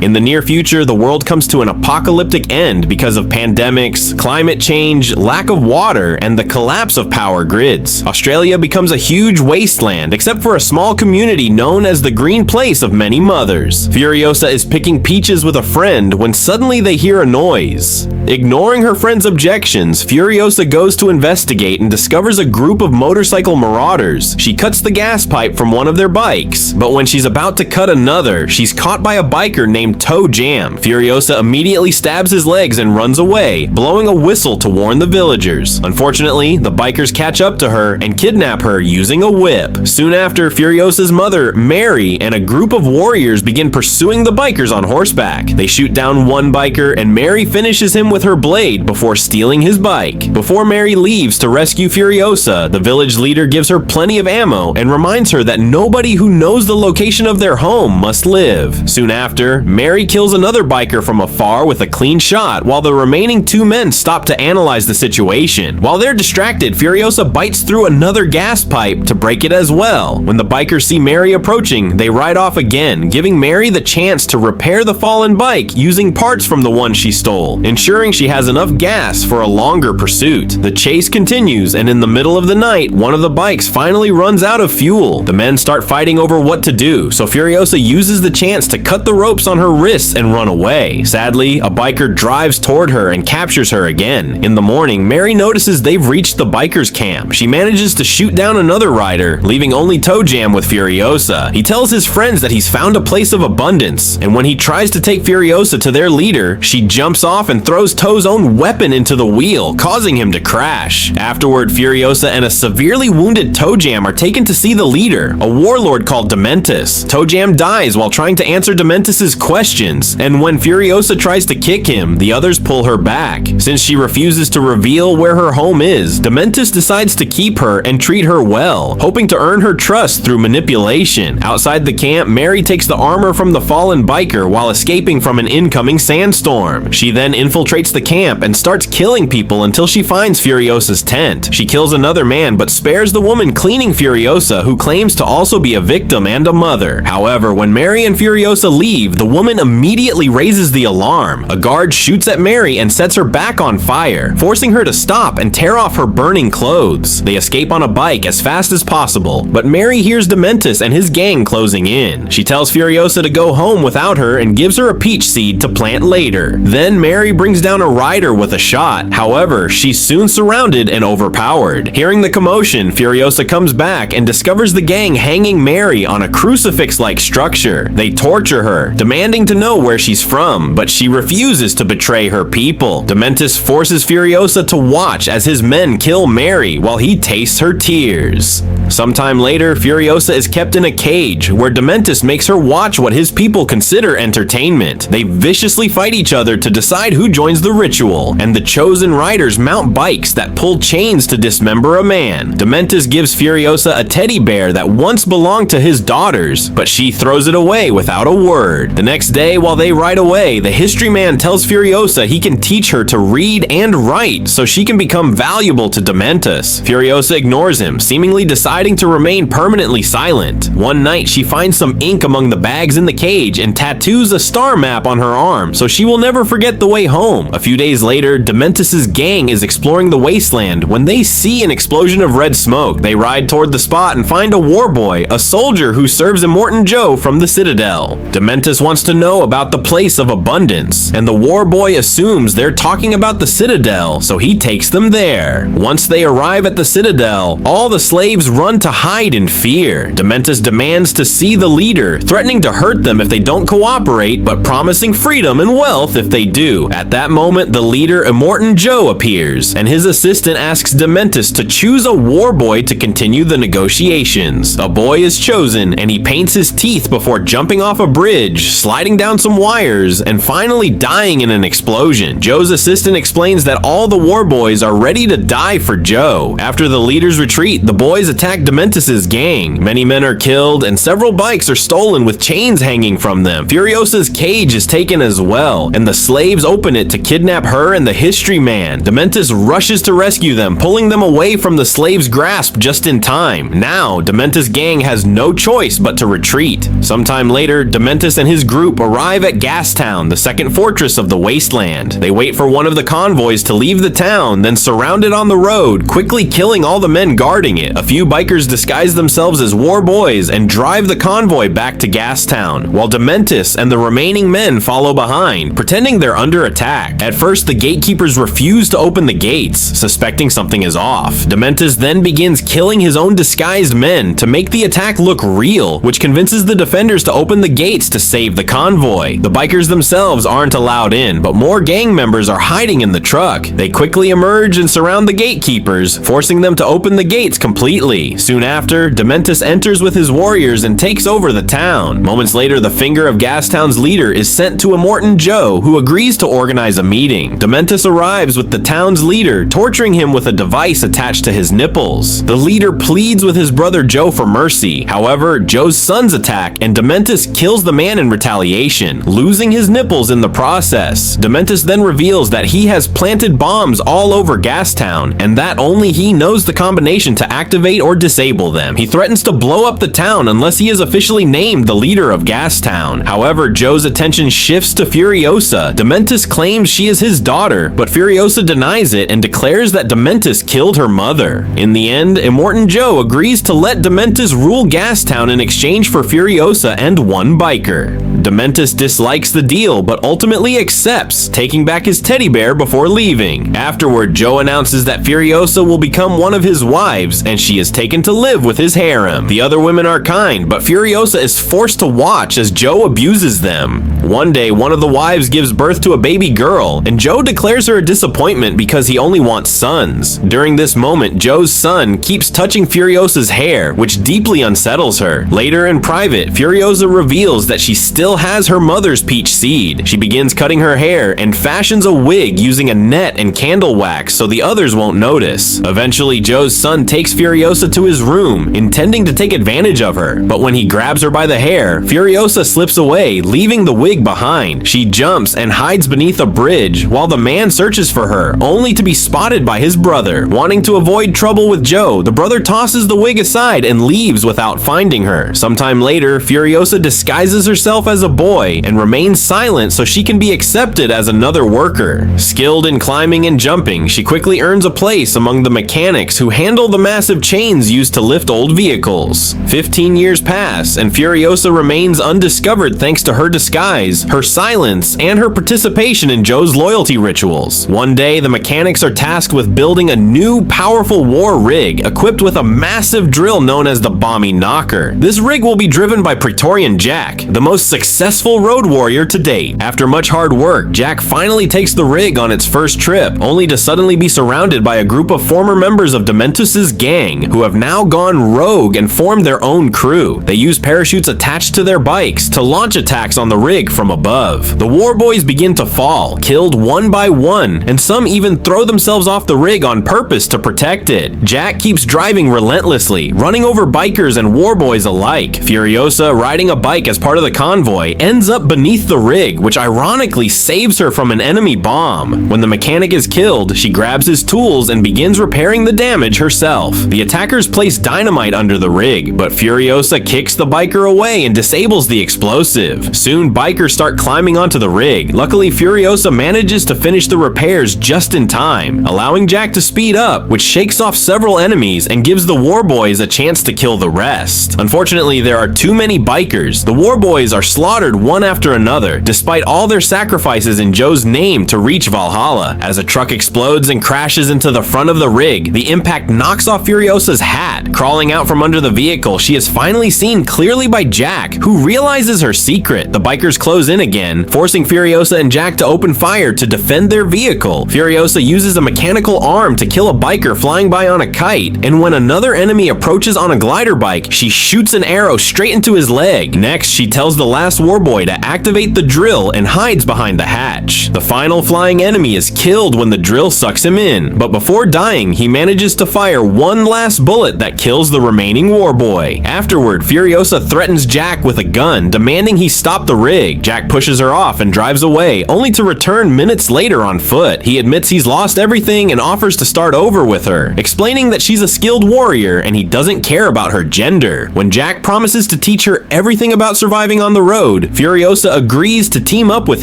In the near future, the world comes to an apocalyptic end because of pandemics, climate change, lack of water, and the collapse of power grids. Australia becomes a huge wasteland, except for a small community known as the Green Place of Many Mothers. Furiosa is picking peaches with a friend when suddenly they hear a noise. Ignoring her friend's objections, Furiosa goes to investigate and discovers a group of motorcycle marauders. She cuts the gas pipe from one of their bikes, but when she's about to cut another, she's caught by a biker named Toe Jam. Furiosa immediately stabs his legs and runs away, blowing a whistle to warn the villagers. Unfortunately, the bikers catch up to her and kidnap her using a whip. Soon after, Furiosa's mother, Mary, and a group of warriors begin pursuing the bikers on horseback. They shoot down one biker and Mary finishes him with her blade before stealing his bike. Before Mary leaves to rescue Furiosa, the village leader gives her plenty of ammo and reminds her that nobody who knows the location of their home must live. Soon after, Mary kills another biker from afar with a clean shot while the remaining two men stop to analyze the situation. While they're distracted, Furiosa bites through another gas pipe to break it as well. When the bikers see Mary approaching, they ride off again, giving Mary the chance to repair the fallen bike using parts from the one she stole, ensuring she has enough gas for a longer pursuit. The chase continues, and in the middle of the night, one of the bikes finally runs out of fuel. The men start fighting over what to do, so Furiosa uses the chance to cut the ropes on her wrists and run away. Sadly, a biker drives toward her and captures her again. In the morning, Mary notices they've reached the bikers' camp. She manages to shoot down another rider, leaving only Toe Jam with Furiosa. He tells his friends that he's found a place of abundance, and when he tries to take Furiosa to their leader, she jumps off and throws Toe's own weapon into the wheel, causing him to crash. Afterward, Furiosa and a severely wounded Toe Jam are taken to see the leader, a warlord called Dementus. Toe Jam dies while trying to answer Dementus's questions, and when Furiosa tries to kick him, the others pull her back. Since she refuses to reveal where her home is, Dementus decides to keep her and treat her well, hoping to earn her trust through manipulation. Outside the camp, Mary takes the armor from the fallen biker while escaping from an incoming sandstorm. She then infiltrates the camp and starts killing people until she finds Furiosa's tent. She kills another man but spares the woman cleaning Furiosa, who claims to also be a victim and a mother. However, when Mary and Furiosa leave, the woman immediately raises the alarm. A guard shoots at Mary and sets her back on fire, forcing her to stop and tear off her burning clothes. They escape on a bike as fast as possible, but Mary hears Dementus and his gang closing in. She tells Furiosa to go home without her and gives her a peach seed to plant later. Then Mary brings down a rider with a shot. However, she's soon surrounded and overpowered. Hearing the commotion, Furiosa comes back and discovers the gang hanging Mary on a crucifix-like structure. They torture her, demanding to know where she's from, but she refuses to betray her people. Dementus forces Furiosa to watch as his men kill Mary while he tastes her tears. Sometime later, Furiosa is kept in a cage where Dementus makes her watch what his people consider entertainment. They viciously fight each other to decide who joins the ritual, and the chosen riders mount bikes that pull chains to dismember a man. Dementus gives Furiosa a teddy bear that once belonged to his daughters, but she throws it away without a word. The next day, while they ride away, the history man tells Furiosa he can teach her to read and write so she can become valuable to Dementus. Furiosa ignores him, seemingly deciding to remain permanently silent. One night, she finds some ink among the bags in the cage and tattoos a star map on her arm so she will never forget the way home. A few days later, Dementus's gang is exploring the wasteland when they see an explosion of red smoke. They ride toward the spot and find a war boy, a soldier who serves Immortan Joe from the Citadel. Dementus wants to know about the place of abundance, and the war boy assumes they're talking about the Citadel, so he takes them there. Once they arrive at the Citadel, all the slaves run to hide in fear. Dementus demands to see the leader, threatening to hurt them if they don't cooperate, but promising freedom and wealth if they do. At that moment, the leader, Immortan Joe, appears, and his assistant asks Dementus to choose a war boy to continue the negotiations. A boy is chosen, and he paints his teeth before jumping off a bridge, sliding down some wires, and finally dying in an explosion. Joe's assistant explains that all the war boys are ready to die for Joe. After the leaders retreat, the boys attack Dementus's gang. Many men are killed, and several bikes are stolen with chains hanging from them. Furiosa's cage is taken as well, and the slaves open it to kidnap her and the history man. Dementus rushes to rescue them, pulling them away from the slaves' grasp just in time. Now, Dementus' gang has no choice but to retreat. Sometime later, Dementus and his group group arrive at Gastown, the second fortress of the wasteland. They wait for one of the convoys to leave the town, then surround it on the road, quickly killing all the men guarding it. A few bikers disguise themselves as war boys and drive the convoy back to Gastown, while Dementus and the remaining men follow behind, pretending they're under attack. At first, the gatekeepers refuse to open the gates, suspecting something is off. Dementus then begins killing his own disguised men to make the attack look real, which convinces the defenders to open the gates to save the convoy. The bikers themselves aren't allowed in, but more gang members are hiding in the truck. They quickly emerge and surround the gatekeepers, forcing them to open the gates completely. Soon after, Dementus enters with his warriors and takes over the town. Moments later, the finger of Gastown's leader is sent to Immortan Joe, who agrees to organize a meeting. Dementus arrives with the town's leader, torturing him with a device attached to his nipples. The leader pleads with his brother Joe for mercy. However, Joe's sons attack, and Dementus kills the man in retaliation, losing his nipples in the process. Dementus then reveals that he has planted bombs all over Gastown, and that only he knows the combination to activate or disable them. He threatens to blow up the town unless he is officially named the leader of Gastown. However, Joe's attention shifts to Furiosa. Dementus claims she is his daughter, but Furiosa denies it and declares that Dementus killed her mother. In the end, Immortan Joe agrees to let Dementus rule Gastown in exchange for Furiosa and one biker. Dementus dislikes the deal, but ultimately accepts, taking back his teddy bear before leaving. Afterward, Joe announces that Furiosa will become one of his wives, and she is taken to live with his harem. The other women are kind, but Furiosa is forced to watch as Joe abuses them. One day, one of the wives gives birth to a baby girl, and Joe declares her a disappointment because he only wants sons. During this moment, Joe's son keeps touching Furiosa's hair, which deeply unsettles her. Later in private, Furiosa reveals that she still has her mother's peach seed. She begins cutting her hair and fashions a wig using a net and candle wax so the others won't notice. Eventually, Joe's son takes Furiosa to his room, intending to take advantage of her, but when he grabs her by the hair, Furiosa slips away, leaving the wig behind. She jumps and hides beneath a bridge while the man searches for her, only to be spotted by his brother. Wanting to avoid trouble with Joe, the brother tosses the wig aside and leaves without finding her. Sometime later, Furiosa disguises herself as a boy and remains silent so she can be accepted as another worker. Skilled in climbing and jumping, she quickly earns a place among the mechanics who handle the massive chains used to lift old vehicles. 15 years pass, and Furiosa remains undiscovered thanks to her disguise, her silence, and her participation in Joe's loyalty rituals. One day, the mechanics are tasked with building a new, powerful war rig equipped with a massive drill known as the Bomby Knocker. This rig will be driven by Praetorian Jack, the most successful road warrior to date. After much hard work, Jack finally takes the rig on its first trip, only to suddenly be surrounded by a group of former members of Dementus's gang, who have now gone rogue and formed their own crew. They use parachutes attached to their bikes to launch attacks on the rig from above. The war boys begin to fall, killed one by one, and some even throw themselves off the rig on purpose to protect it. Jack keeps driving relentlessly, running over bikers and war boys alike. Furiosa, riding a bike as part of the convoy, ends up beneath the rig, which ironically saves her from an enemy bomb. When the mechanic is killed, she grabs his tools and begins repairing the damage herself. The attackers place dynamite under the rig, but Furiosa kicks the biker away and disables the explosive. Soon, bikers start climbing onto the rig. Luckily, Furiosa manages to finish the repairs just in time, allowing Jack to speed up, which shakes off several enemies and gives the war boys a chance to kill the rest. Unfortunately, there are too many bikers. The war boys are slaughtered one after another, despite all their sacrifices in Joe's name to reach Valhalla. As a truck explodes and crashes into the front of the rig, the impact knocks off Furiosa's hat. Crawling out from under the vehicle, she is finally seen clearly by Jack, who realizes her secret. The bikers close in again, forcing Furiosa and Jack to open fire to defend their vehicle. Furiosa uses a mechanical arm to kill a biker flying by on a kite, and when another enemy approaches on a glider bike, she shoots an arrow straight into his leg. Next, she tells the last war boy to activate the drill and hides behind the hatch. The final flying enemy is killed when the drill sucks him in, but before dying, he manages to fire one last bullet that kills the remaining war boy. Afterward, Furiosa threatens Jack with a gun, demanding he stop the rig. Jack pushes her off and drives away, only to return minutes later on foot. He admits he's lost everything and offers to start over with her, explaining that she's a skilled warrior and he doesn't care about her gender. When Jack promises to teach her everything about surviving on the road, road, Furiosa agrees to team up with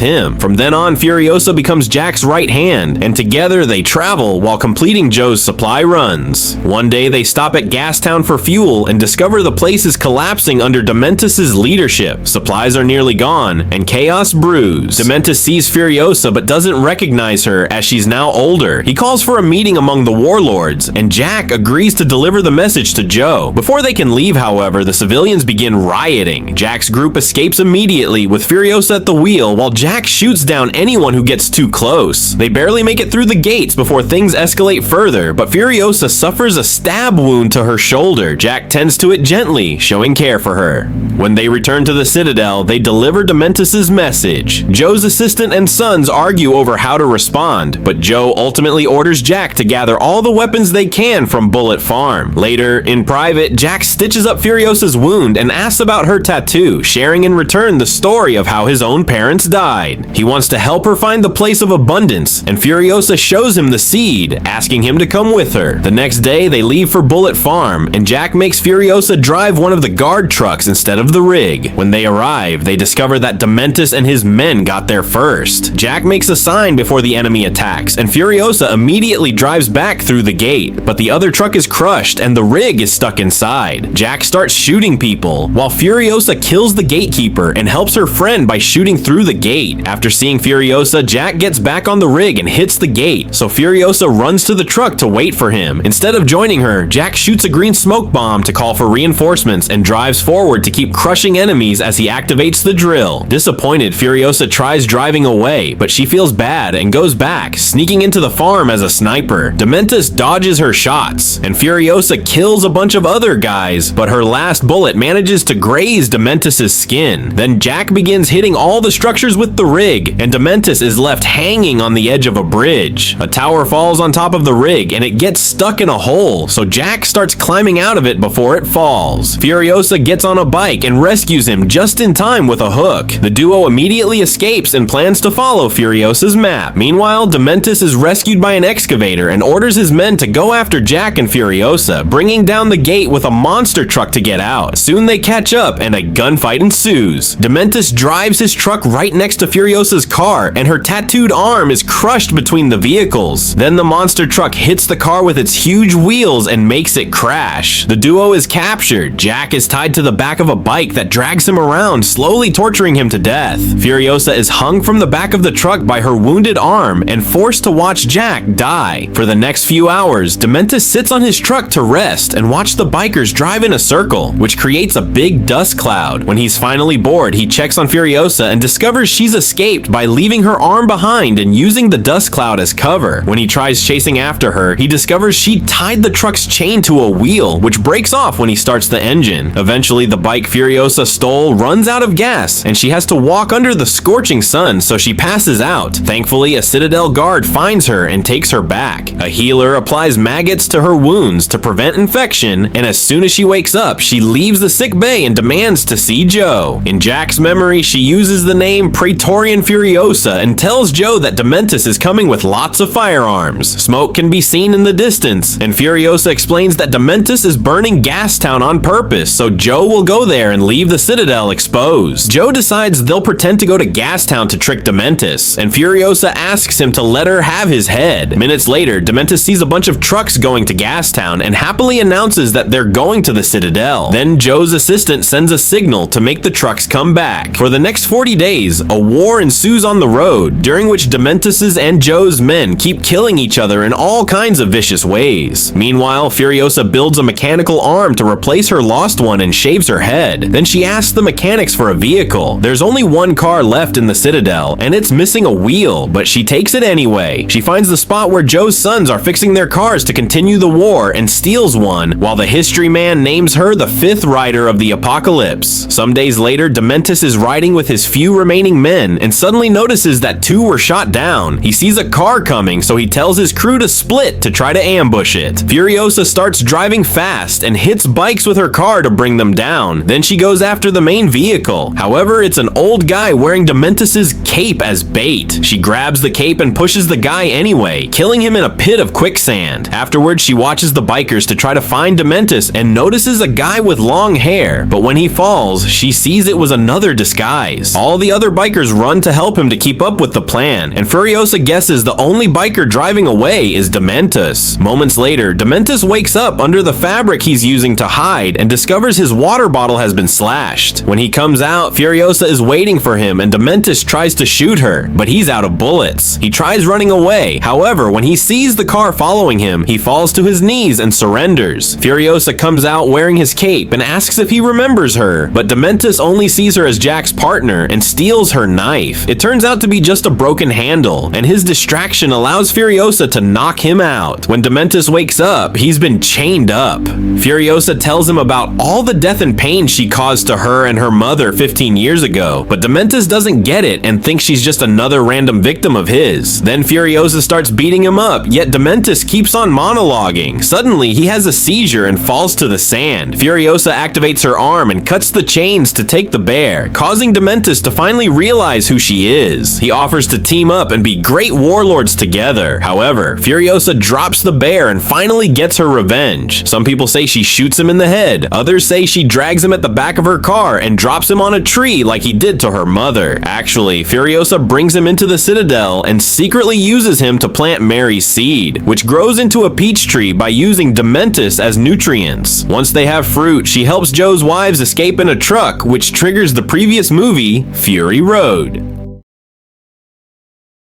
him. From then on, Furiosa becomes Jack's right hand, and together they travel while completing Joe's supply runs. One day they stop at Gastown for fuel and discover the place is collapsing under Dementus's leadership. Supplies are nearly gone, and chaos brews. Dementus sees Furiosa but doesn't recognize her as she's now older. He calls for a meeting among the warlords, and Jack agrees to deliver the message to Joe. Before they can leave, however, the civilians begin rioting. Jack's group escapes immediately, with Furiosa at the wheel, while Jack shoots down anyone who gets too close. They barely make it through the gates before things escalate further, but Furiosa suffers a stab wound to her shoulder. Jack tends to it gently, showing care for her. When they return to the Citadel, they deliver Dementus's message. Joe's assistant and sons argue over how to respond, but Joe ultimately orders Jack to gather all the weapons they can from Bullet Farm. Later, in private, Jack stitches up Furiosa's wound and asks about her tattoo, sharing in return the story of how his own parents died. He wants to help her find the place of abundance, and Furiosa shows him the seed, asking him to come with her. The next day, they leave for Bullet Farm, and Jack makes Furiosa drive one of the guard trucks instead of the rig. When they arrive, they discover that Dementus and his men got there first. Jack makes a sign before the enemy attacks, and Furiosa immediately drives back through the gate, but the other truck is crushed and the rig is stuck inside. Jack starts shooting people, while Furiosa kills the gatekeeper and helps her friend by shooting through the gate. After seeing Furiosa, Jack gets back on the rig and hits the gate, so Furiosa runs to the truck to wait for him. Instead of joining her, Jack shoots a green smoke bomb to call for reinforcements and drives forward to keep crushing enemies as he activates the drill. Disappointed, Furiosa tries driving away, but she feels bad and goes back, sneaking into the farm as a sniper. Dementus dodges her shots, and Furiosa kills a bunch of other guys, but her last bullet manages to graze Dementus's skin. Then Jack begins hitting all the structures with the rig, and Dementus is left hanging on the edge of a bridge. A tower falls on top of the rig, and it gets stuck in a hole, so Jack starts climbing out of it before it falls. Furiosa gets on a bike and rescues him just in time with a hook. The duo immediately escapes and plans to follow Furiosa's map. Meanwhile, Dementus is rescued by an excavator and orders his men to go after Jack and Furiosa, bringing down the gate with a monster truck to get out. Soon they catch up and a gunfight ensues. Dementus drives his truck right next to Furiosa's car, and her tattooed arm is crushed between the vehicles. Then the monster truck hits the car with its huge wheels and makes it crash. The duo is captured. Jack is tied to the back of a bike that drags him around, slowly torturing him to death. Furiosa is hung from the back of the truck by her wounded arm and forced to watch Jack die. For the next few hours, Dementus sits on his truck to rest and watch the bikers drive in a circle, which creates a big dust cloud. When he's finally bored, he checks on Furiosa and discovers she's escaped by leaving her arm behind and using the dust cloud as cover. When he tries chasing after her, he discovers she tied the truck's chain to a wheel, which breaks off when he starts the engine. Eventually, the bike Furiosa stole runs out of gas, and she has to walk under the scorching sun, so she passes out. Thankfully, a Citadel guard finds her and takes her back. A healer applies maggots to her wounds to prevent infection, and as soon as she wakes up, she leaves the sick bay and demands to see Joe. In Jack's memory, she uses the name Praetorian Furiosa and tells Joe that Dementus is coming with lots of firearms. Smoke can be seen in the distance, and Furiosa explains that Dementus is burning Gastown on purpose, so Joe will go there and leave the Citadel exposed. Joe decides they'll pretend to go to Gastown to trick Dementus, and Furiosa asks him to let her have his head. Minutes later, Dementus sees a bunch of trucks going to Gastown and happily announces that they're going to the Citadel. Then Joe's assistant sends a signal to make the trucks come back. For the next 40 days, a war ensues on the road, during which Dementus's and Joe's men keep killing each other in all kinds of vicious ways. Meanwhile, Furiosa builds a mechanical arm to replace her lost one and shaves her head. Then she asks the mechanics for a vehicle. There's only one car left in the Citadel, and it's missing a wheel, but she takes it anyway. She finds the spot where Joe's sons are fixing their cars to continue the war and steals one, while the history man names her the 5th rider of the apocalypse. Some days later, Dementus is riding with his few remaining men and suddenly notices that 2 were shot down. He sees a car coming, so he tells his crew to split to try to ambush it. Furiosa starts driving fast and hits bikes with her car to bring them down. Then she goes after the main vehicle. However, it's an old guy wearing Dementus's cape as bait. She grabs the cape and pushes the guy anyway, killing him in a pit of quicksand. Afterwards, she watches the bikers to try to find Dementus and notices a guy with long hair, but when he falls, she sees it was a another disguise. All the other bikers run to help him to keep up with the plan, and Furiosa guesses the only biker driving away is Dementus. Moments later, Dementus wakes up under the fabric he's using to hide and discovers his water bottle has been slashed. When he comes out, Furiosa is waiting for him and Dementus tries to shoot her, but he's out of bullets. He tries running away. However, when he sees the car following him, he falls to his knees and surrenders. Furiosa comes out wearing his cape and asks if he remembers her, but Dementus only sees her as Jack's partner and steals her knife. It turns out to be just a broken handle, and his distraction allows Furiosa to knock him out. When Dementus wakes up, he's been chained up. Furiosa tells him about all the death and pain she caused to her and her mother 15 years ago, but Dementus doesn't get it and thinks she's just another random victim of his. Then Furiosa starts beating him up, yet Dementus keeps on monologuing. Suddenly, he has a seizure and falls to the sand. Furiosa activates her arm and cuts the chains to take the bear, causing Dementus to finally realize who she is. He offers to team up and be great warlords together. However, Furiosa drops the bear and finally gets her revenge. Some people say she shoots him in the head. Others say she drags him at the back of her car and drops him on a tree like he did to her mother. Actually, Furiosa brings him into the Citadel and secretly uses him to plant Mary's seed, which grows into a peach tree by using Dementus as nutrients. Once they have fruit, she helps Joe's wives escape in a truck, which triggers the previous movie, Fury Road.